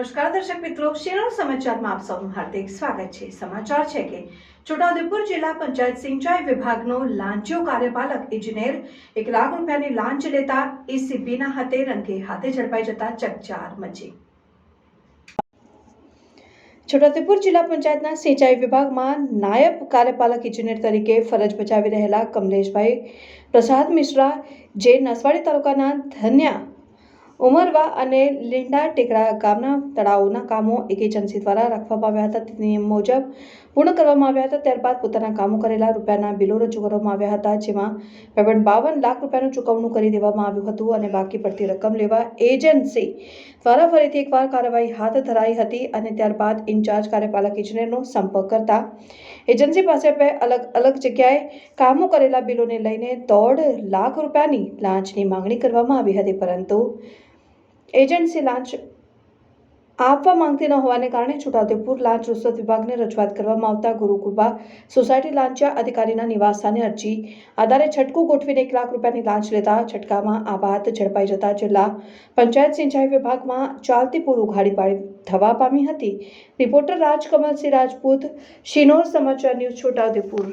નમસ્કાર દર્શક મિત્રો, શિરોળ સમાચારમાં આપ સૌનું હાર્દિક સ્વાગત છે। સમાચાર છે કે છોટાઉદેપુર જિલ્લા પંચાયત સિંચાઈ વિભાગનો લાંચિયો કાર્યપાલક ઇજનેર 1 લાખ રૂપિયાની લાંચ લેતા એસીબીના હાથે રંગે હાથે ઝડપાઈ જતા ચકચાર મચી। છોટાઉદેપુર જિલ્લા પંચાયતના સિંચાઈ વિભાગમાં નાયબ કાર્યપાલક ઇજનેર તરીકે ફરજ બજાવી રહેલા કમલેશભાઈ પ્રસાદ મિશ્રા, જે નસવાડી તાલુકાના ધન્યા, ઉમરવા અને લીંડા ટેકરા ગામના તળાવોના કામો એક એજન્સી દ્વારા રાખવામાં આવ્યા હતા। તે નિયમ મુજબ પૂર્ણ કરવામાં આવ્યા હતા। ત્યારબાદ પોતાના કામો કરેલા રૂપિયાના બિલો રજૂ કરવામાં આવ્યા હતા, જેમાં 52 લાખ રૂપિયાનું ચૂકવણું કરી દેવામાં આવ્યું હતું અને બાકી પડતી રકમ લેવા એજન્સી દ્વારા ફરીથી એકવાર કાર્યવાહી હાથ ધરાઈ હતી અને ત્યારબાદ ઇન્ચાર્જ કાર્યપાલક ઇજનેરનો સંપર્ક કરતા એજન્સી પાસે અલગ અલગ જગ્યાએ કામો કરેલા બિલોને લઈને 1.5 લાખ રૂપિયાની લાંચની માંગણી કરવામાં આવી હતી, પરંતુ એજન્સી લાંચ આપવા માંગતી ન હોવાને કારણે છોટાઉદેપુર લાંચ રૂશ્વત વિભાગને રજૂઆત કરવામાં આવતા ગુરુકૃપા સોસાયટી લાંચિયા અધિકારીના નિવાસસ્થાને અરજી આધારે છટકું ગોઠવીને 1 લાખ રૂપિયાની લાંચ લેતા છટકામાં આ વાત ઝડપાઈ જતા જિલ્લા પંચાયત સિંચાઈ વિભાગમાં ચાલતી પૂર ઉઘાડી પાડી થવા પામી હતી। રિપોર્ટર રાજકમલસિંહ રાજપૂત, શિનોર સમાચાર ન્યૂઝ, છોટાઉદેપુર।